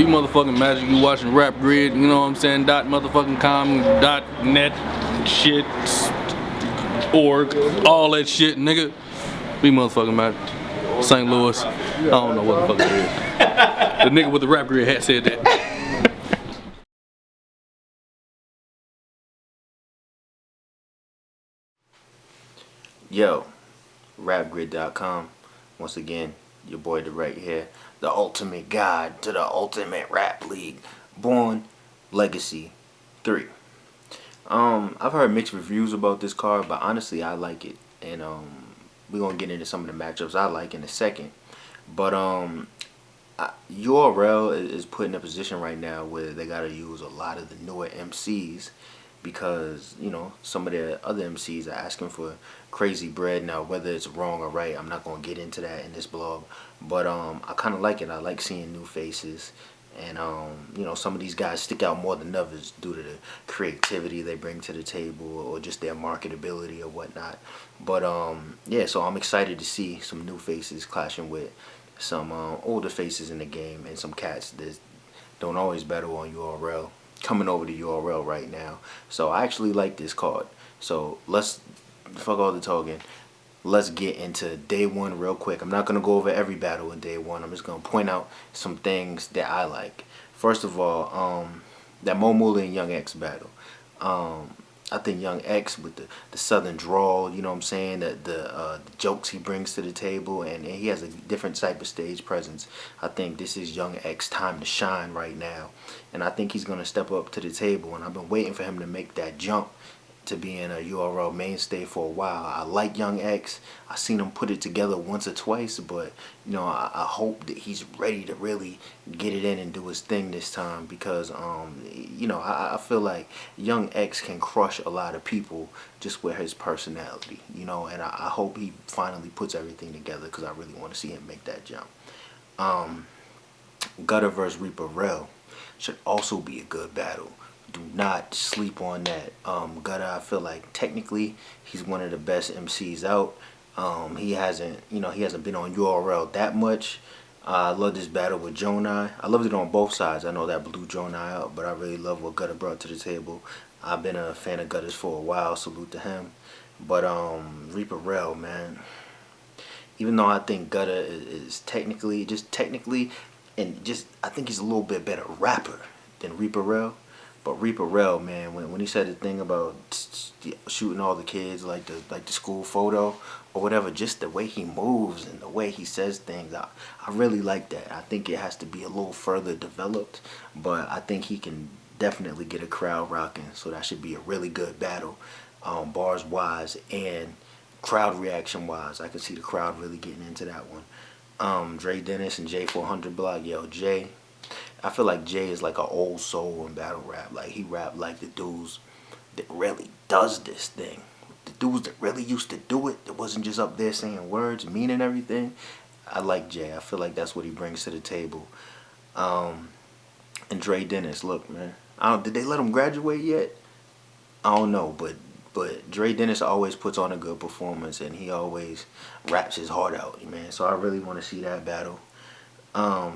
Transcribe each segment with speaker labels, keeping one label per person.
Speaker 1: Be motherfucking magic. You watching Rap Grid, you know what I'm saying? .com.net shit, org, all that shit, nigga. Be motherfucking magic. St. Louis. I don't know what the fuck it is. The nigga with the Rap Grid hat said that.
Speaker 2: Yo, rapgrid.com. Once again, your boy Direct here. The ultimate guide to the ultimate rap league. Born Legacy 3. I've heard mixed reviews about this card, but honestly I like it. And we're gonna get into some of the matchups I like in a second. But URL is put in a position right now where they gotta use a lot of the newer MCs because, you know, some of the other MCs are asking for crazy bread. Now, whether it's wrong or right, I'm not going to get into that in this blog, but I kind of like it. I like seeing new faces, and you know, some of these guys stick out more than others due to the creativity they bring to the table or just their marketability or whatnot. But yeah, so I'm excited to see some new faces clashing with some older faces in the game and some cats that don't always battle on URL coming over to URL right now. So I actually like this card. So let's fuck all the talking. Let's get into day one real quick. I'm not gonna go over every battle in day one. I'm just gonna point out some things that I like. First of all, that Mula and Young X battle. I think Young X with the southern drawl, you know what I'm saying, the jokes he brings to the table, and he has a different type of stage presence. I think this is Young X time to shine right now, and I think he's going to step up to the table, and I've been waiting for him to make that jump to being a URL mainstay for a while. I like Young X. I seen him put it together once or twice, but you know, I hope that he's ready to really get it in and do his thing this time because you know, I feel like Young X can crush a lot of people just with his personality, you know, and I hope he finally puts everything together because I really want to see him make that jump. Gutta versus Reepah Rell should also be a good battle. Do not sleep on that. Gutta, I feel like technically he's one of the best MCs out. He hasn't been on URL that much. I love this battle with Jonai. I loved it on both sides. I know that blew Jonai out, but I really love what Gutta brought to the table. I've been a fan of Gutta's for a while. Salute to him. But Reepah Rell, man. Even though I think Gutta is technically, and I think he's a little bit better rapper than Reepah Rell. But Reepah Rell, man, when he said the thing about shooting all the kids like the school photo or whatever, just the way he moves and the way he says things, I really like that. I think it has to be a little further developed, but I think he can definitely get a crowd rocking. So that should be a really good battle, bars wise and crowd reaction wise. I can see the crowd really getting into that one. Dre Dennis and J400 Block, yo, Jay. I feel like Jay is like an old soul in battle rap. Like he rap like the dudes that really does this thing. The dudes that really used to do it. That wasn't just up there saying words, meaning everything. I like Jay. I feel like that's what he brings to the table. And Dre Dennis, look, man. Did they let him graduate yet? I don't know, but Dre Dennis always puts on a good performance, and he always raps his heart out, man. So I really want to see that battle.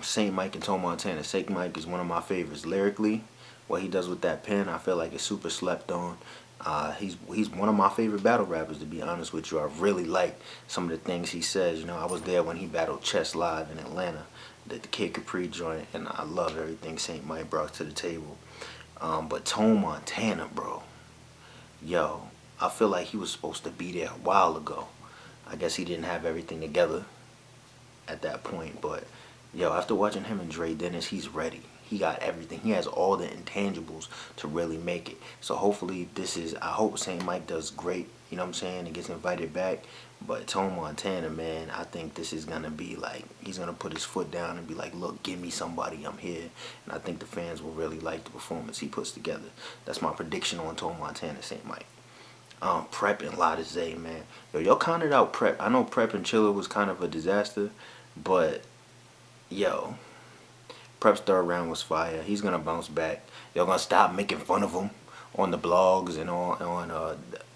Speaker 2: Saint Mike and Tone Montana. Saint Mike is one of my favorites lyrically. What he does with that pen, I feel like it's super slept on. He's one of my favorite battle rappers, to be honest with you. I really like some of the things he says. You know, I was there when he battled Chess live in Atlanta, the Kid Capri joint, and I love everything Saint Mike brought to the table. But Tone Montana, bro, yo, I feel like he was supposed to be there a while ago. I guess he didn't have everything together at that point, but yo, after watching him and Dre Dennis, he's ready. He got everything. He has all the intangibles to really make it. So hopefully I hope Saint Mike does great, you know what I'm saying, and gets invited back. But Tone Montana, man, I think this is going to be like, he's going to put his foot down and be like, look, give me somebody, I'm here. And I think the fans will really like the performance he puts together. That's my prediction on Tone Montana, Saint Mike. Prep and Lotta Zay, man. Yo, y'all counted out Prep. I know Prep and Chiller was kind of a disaster, but yo, Prep's third round was fire. He's gonna bounce back. Y'all gonna stop making fun of him on the blogs and on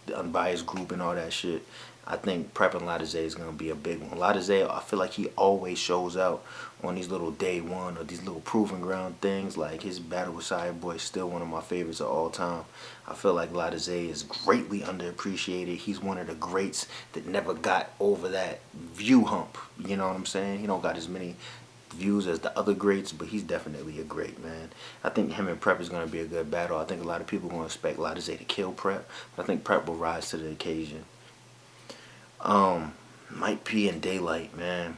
Speaker 2: the Unbiased group and all that shit. I think Prep and Lotta Zay is going to be a big one. Lotta Zay, I feel like he always shows out on these little day one or these little proving ground things. Like his battle with Sire Boy is still one of my favorites of all time. I feel like Lotta Zay is greatly underappreciated. He's one of the greats that never got over that view hump. You know what I'm saying? He don't got as many views as the other greats, but he's definitely a great, man. I think him and Prep is going to be a good battle. I think a lot of people are going to expect Lotta Zay to kill Prep, but I think Prep will rise to the occasion. Mike P and Daylyt, man.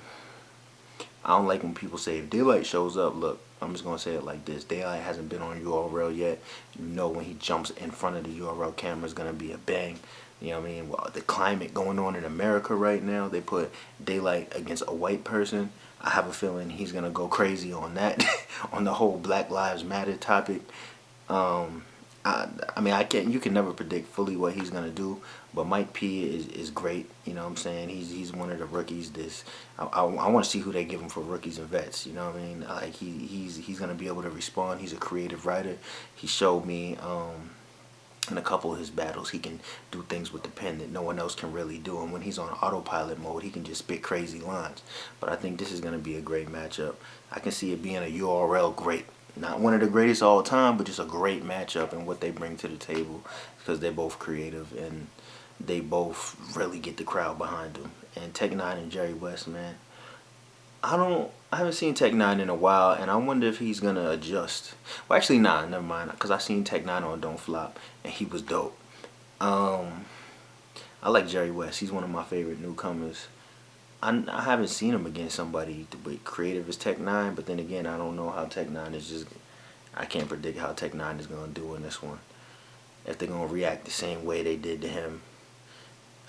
Speaker 2: I don't like when people say if Daylyt shows up. Look, I'm just gonna say it like this: Daylyt hasn't been on URL yet. You know, when he jumps in front of the URL camera, it's gonna be a bang. You know what I mean? Well, the climate going on in America right now, they put Daylyt against a white person. I have a feeling he's gonna go crazy on that, on the whole Black Lives Matter topic. I mean, you can never predict fully what he's gonna do, but Mike P is great. You know what I'm saying? He's one of the rookies. I want to see who they give him for rookies and vets. You know what I mean? Like he's gonna be able to respond. He's a creative writer. He showed me in a couple of his battles he can do things with the pen that no one else can really do. And when he's on autopilot mode, he can just spit crazy lines. But I think this is gonna be a great matchup. I can see it being a URL great. Not one of the greatest of all time, but just a great matchup and what they bring to the table, because they're both creative and they both really get the crowd behind them. And Tech-9 and Jerry Wess, man, I haven't seen Tech-9 in a while, and I wonder if he's gonna adjust. Well, actually, nah, never mind, because I seen Tech-9 on Don't Flop, and he was dope. I like Jerry Wess. He's one of my favorite newcomers. I haven't seen him against somebody but creative as Tech-9, but then again, I don't know how Tech-9 is just. I can't predict how Tech-9 is gonna do in this one. If they're gonna react the same way they did to him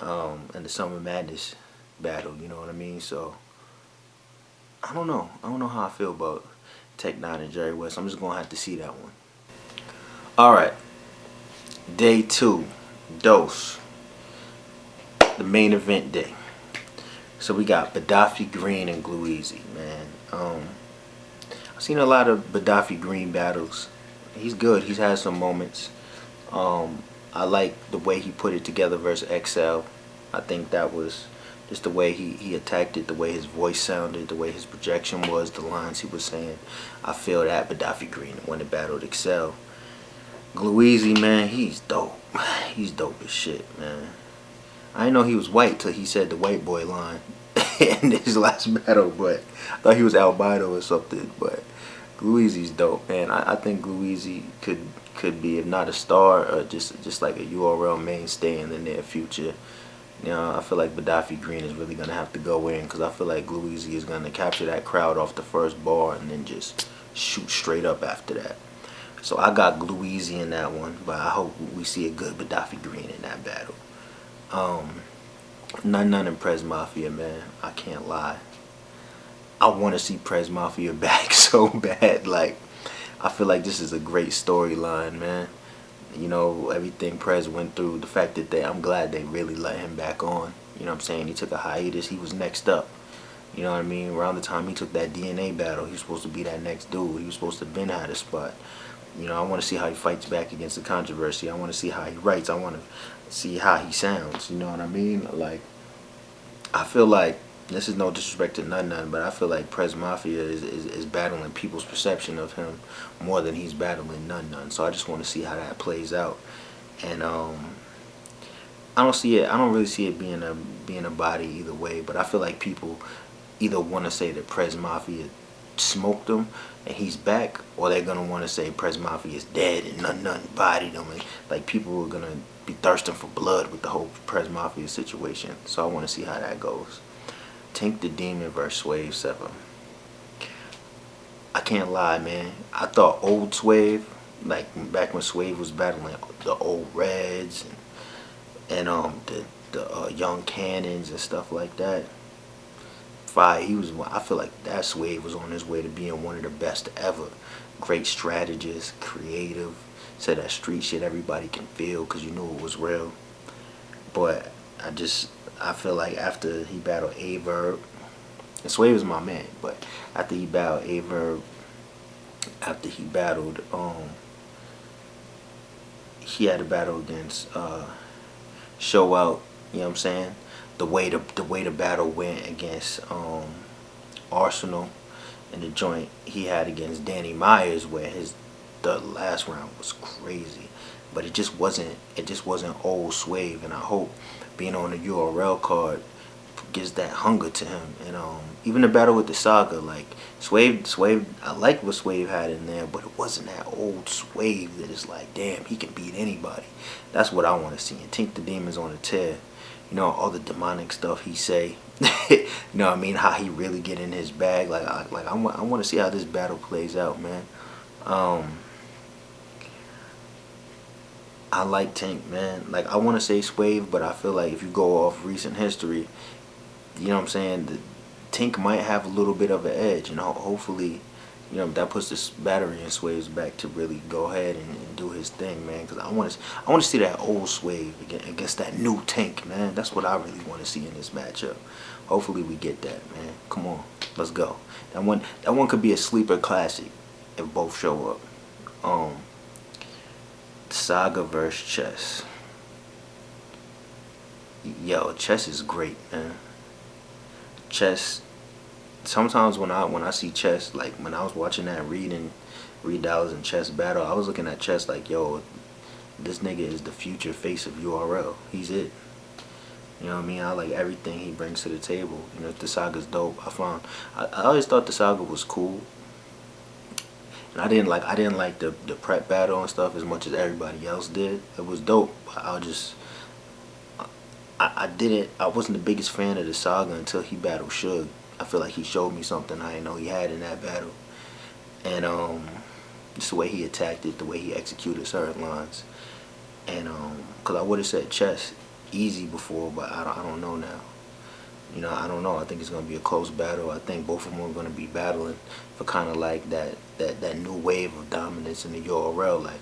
Speaker 2: in the Summer Madness battle, you know what I mean? So I don't know. I don't know how I feel about Tech-9 and Jerry Wess. I'm just gonna have to see that one. All right, day 2, Dose, the main event day. So we got Bedaffi Green and Glueazy, man. I've seen a lot of Bedaffi Green battles. He's good. He's had some moments. I like the way he put it together versus XL. I think that was just the way he attacked it, the way his voice sounded, the way his projection was, the lines he was saying. I feel that Bedaffi Green when it battled XL. Glueazy, man, he's dope. He's dope as shit, man. I didn't know he was white till he said the white boy line in his last battle, but I thought he was albino or something. But Glueazy's dope, man. I think Glueazy could be, if not a star, or just like a URL mainstay in the near future. You know, I feel like Bedaffi Green is really gonna have to go in, because I feel like Glueazy is gonna capture that crowd off the first bar and then just shoot straight up after that. So I got Glueazy in that one, but I hope we see a good Bedaffi Green in that battle. Nunn and Prez Mafia, man. I can't lie. I want to see Prez Mafia back so bad. Like, I feel like this is a great storyline, man. You know, everything Prez went through, the fact that I'm glad they really let him back on. You know what I'm saying? He took a hiatus. He was next up. You know what I mean? Around the time he took that DNA battle, he was supposed to be that next dude. He was supposed to have been had a spot. You know, I want to see how he fights back against the controversy. I want to see how he writes. I want to see how he sounds. You know what I mean? Like, I feel like, this is no disrespect to Nunn, but I feel like Prez Mafia is battling people's perception of him more than he's battling Nunn. So I just want to see how that plays out. And I don't really see it being a body either way. But I feel like people either want to say that Prez Mafia smoked him and he's back, or they're gonna want to say Prez Mafia is dead and Nunn bodied him. And like, people are gonna be thirsting for blood with the whole Prez Mafia situation. So I want to see how that goes. Tink the Demon versus Swave Sevah. I can't lie, man. I thought old Swave, like back when Swave was battling the old Reds and the young Cannons and stuff like that. I feel like that Swave was on his way to being one of the best ever. Great strategist, creative, said that street shit everybody can feel because you knew it was real. But I feel like after he battled Averb, and Swave is my man, but after he battled Averb, after he battled, he had a battle against Show Out, you know what I'm saying? the way the battle went against Arsenal and the joint he had against Danny Myers, where the last round was crazy, but it just wasn't old Swave. And I hope being on the URL card gives that hunger to him. And even the battle with the Saga, like Swave, I like what Swave had in there, but it wasn't that old Swave that is like, damn, he can beat anybody. That's what I want to see. And Tink the Demon's on a tear. You know, all the demonic stuff he say. You know what I mean? How he really get in his bag. Like I want to see how this battle plays out, man. I like Tink, man. Like, I want to say Swave, but I feel like if you go off recent history, you know what I'm saying, Tink might have a little bit of an edge, and hopefully, you know, that puts this battery in Swave's back to really go ahead and do his thing, man. Because I want to see that old Swave against that new Tink, man. That's what I really want to see in this matchup. Hopefully we get that, man. Come on, let's go. That one could be a sleeper classic if both show up. Saga versus Chess. Yo, Chess is great, man. Chess. Sometimes when I see Chess, like when I was watching that Reed Dollars and Chess battle, I was looking at Chess like, yo, this nigga is the future face of URL. He's it. You know what I mean? I like everything he brings to the table. You know, the Saga's dope. I always thought the Saga was cool. And I didn't like the prep battle and stuff as much as everybody else did. It was dope. I wasn't the biggest fan of the Saga until he battled Suge. I feel like he showed me something I didn't know he had in that battle. And just the way he attacked it, the way he executed certain lines. And cause I would have said Chess easy before, but I don't know now. You know, I don't know. I think it's gonna be a close battle. I think both of them are gonna be battling for kind of like that new wave of dominance in the URL. Like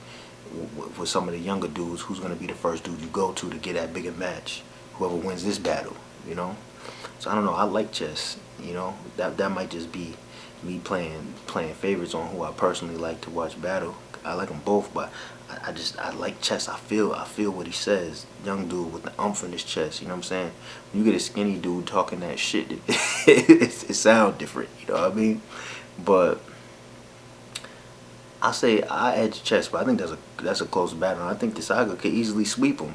Speaker 2: with some of the younger dudes, who's gonna be the first dude you go to get that bigger match? Whoever wins this battle, you know. So I don't know. I like Chess. You know, that might just be me playing favorites on who I personally like to watch battle. I like them both, but I like Chess. I feel what he says. Young dude with the umph in his chest. You know what I'm saying? When you get a skinny dude talking that shit, it sounds different. You know what I mean? But I say I edge Chess, but I think that's a close battle. I think the Saga could easily sweep him.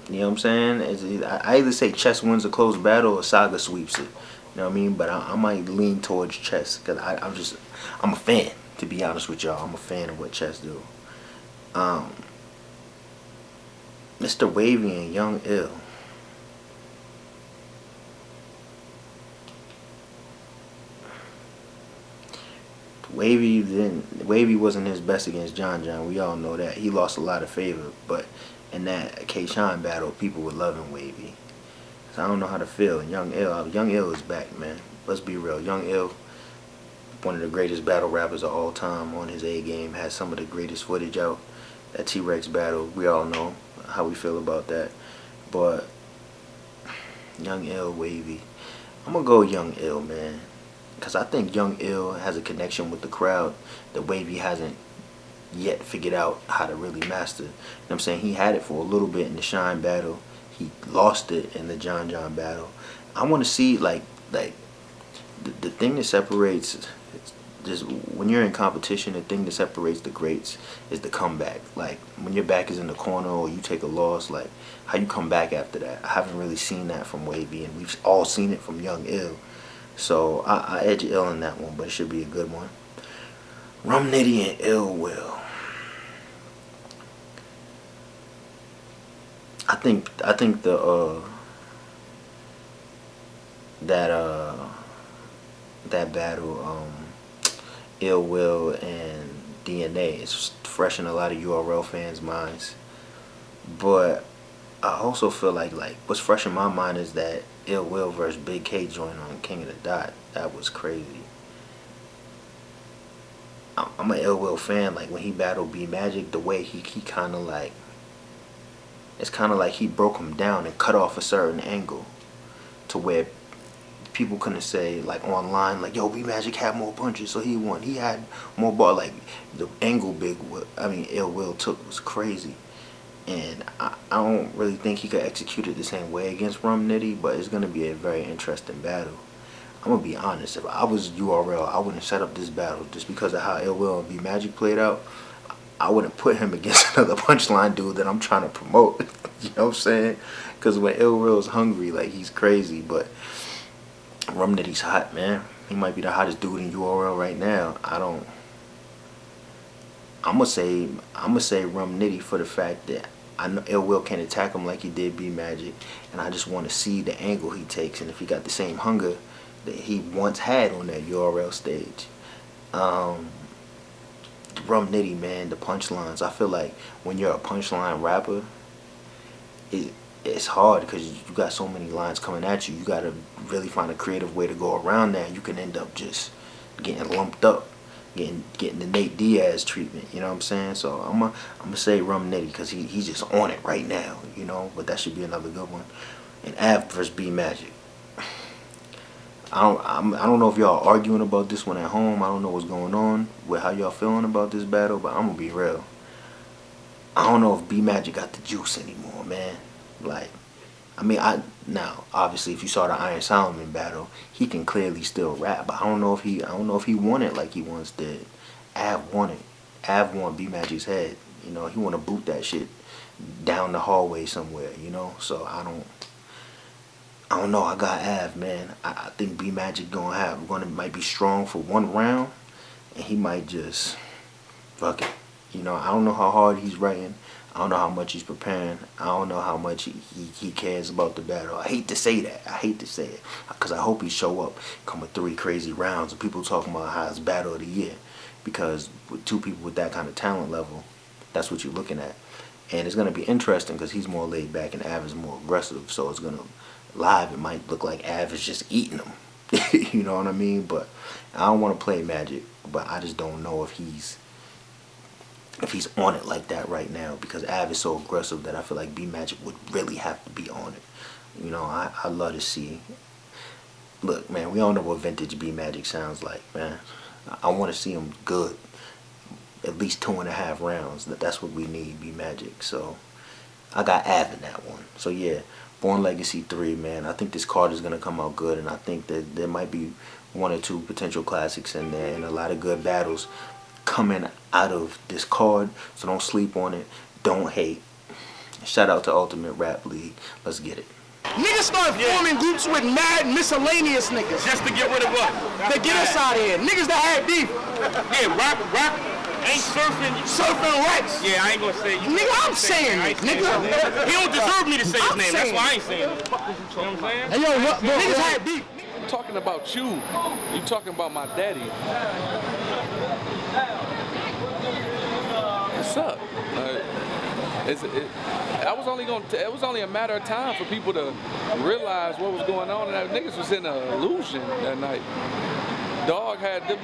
Speaker 2: You know what I'm saying? I either say Chess wins a close battle or Saga sweeps it. You know what I mean? But I might lean towards Chess because I'm a fan. To be honest with y'all, I'm a fan of what Chess do. Mr. Wavy and Young Ill. Wavy wasn't his best against John. We all know that. He lost a lot of favor, but in that K-Shine battle, people were loving Wavy. So I don't know how to feel. Young Ill is back, man. Let's be real. Young Ill, one of the greatest battle rappers of all time, on his A game, has some of the greatest footage out. That T-Rex battle, we all know how we feel about that. But Young Ill, Wavy, I'm gonna go Young Ill, man, because I think Young Ill has a connection with the crowd that Wavy hasn't yet figured out how to really master. You know what I'm saying? He had it for a little bit in the Shine battle. He lost it in the John battle. I want to see like the thing that separates, just when you're in competition, the thing that separates the greats is the comeback. Like when your back is in the corner or you take a loss, like how you come back after that. I haven't really seen that from Wavy, and we've all seen it from Young Ill. So I edge Ill in that one, but it should be a good one. Rum Nitty and Ill Will. I think that battle, Ill Will and DNA is fresh in a lot of URL fans' minds. But I also feel like what's fresh in my mind is that Ill Will versus Big K joint on King of the Dot. That was crazy. I'm an Ill Will fan. Like when he battled B Magic, the way he kind of like, it's kind of like he broke him down and cut off a certain angle to where people couldn't say like online like, yo, B Magic had more punches so he won. He had more ball. Like the angle Ill Will took was crazy. And I don't really think he could execute it the same way against Rum Nitty, but it's gonna be a very interesting battle. I'm gonna be honest, if I was URL, I wouldn't set up this battle just because of how Ill Will and B Magic played out. I wouldn't put him against another punchline dude that I'm trying to promote. You know what I'm saying? Because when Ill Will's hungry, like, he's crazy, but Rum Nitty's hot, man. He might be the hottest dude in URL right now. I'm gonna say Rum Nitty for the fact that I know Ill Will can't attack him like he did B Magic, and I just want to see the angle he takes and if he got the same hunger that he once had on that URL stage. Rum Nitty, man, the punchlines. I feel like when you're a punchline rapper, it's hard because you got so many lines coming at you. You gotta really find a creative way to go around that. You can end up just getting lumped up. Getting the Nate Diaz treatment, you know what I'm saying? So I'm gonna say Rum Nitty because he's just on it right now, you know. But that should be another good one. And Av versus B Magic. I don't know if y'all are arguing about this one at home. I don't know what's going on with how y'all feeling about this battle, but I'm gonna be real. I don't know if B Magic got the juice anymore, man. Like, I mean, now obviously if you saw the Iron Solomon battle, he can clearly still rap, but I don't know if he won it like he once did. Av won it. Av won B Magic's head. You know, he want to boot that shit down the hallway somewhere. You know, so I don't know. I got Av, man. I think B Magic might be strong for one round, and he might just fuck it. You know, I don't know how hard he's writing. I don't know how much he's preparing. I don't know how much he cares about the battle. I hate to say that. I hate to say it. Because I hope he show up, come with 3 crazy rounds, and people talking about how it's battle of the year. Because with 2 people with that kind of talent level, that's what you're looking at. And it's going to be interesting because he's more laid back and Av is more aggressive. So it's going to, live, it might look like Av is just eating him. You know what I mean? But I don't want to play Magic. But I just don't know if he's on it like that right now, because Av is so aggressive that I feel like B Magic would really have to be on it. You know, I love to see. Look, man, we all know what vintage B Magic sounds like, man. I want to see him good, at least 2.5 rounds. That's what we need, B Magic. So I got Av in that one. So yeah, Born Legacy 3, man. I think this card is gonna come out good, and I think that there might be 1 or 2 potential classics in there, and a lot of good battles coming out of this card. So don't sleep on it. Don't hate. Shout out to Ultimate Rap League. Let's get it.
Speaker 3: Niggas start forming groups with mad miscellaneous niggas.
Speaker 4: Just to get rid of what?
Speaker 3: To get us out of here. Niggas that had beef.
Speaker 4: Yeah, rap ain't
Speaker 3: Surfing rights.
Speaker 4: Yeah, I ain't gonna say.
Speaker 3: Nigga, I'm saying it, nigga.
Speaker 4: He don't deserve me to say his name. That's why I ain't saying it. You know what I'm saying?
Speaker 3: Hey, yo, what, niggas had beef.
Speaker 1: I'm talking about you. You talking about my daddy. What's up? It was only a matter of time for people to realize what was going on, and that niggas was in an illusion that night. Dog had them,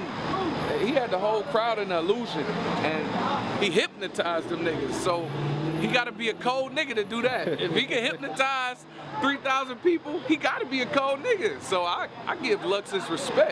Speaker 1: he had the whole crowd in an illusion, and he hypnotized them niggas. So he got to be a cold nigga to do that. If he can hypnotize 3,000 people, he got to be a cold nigga. So I give Lux his respect.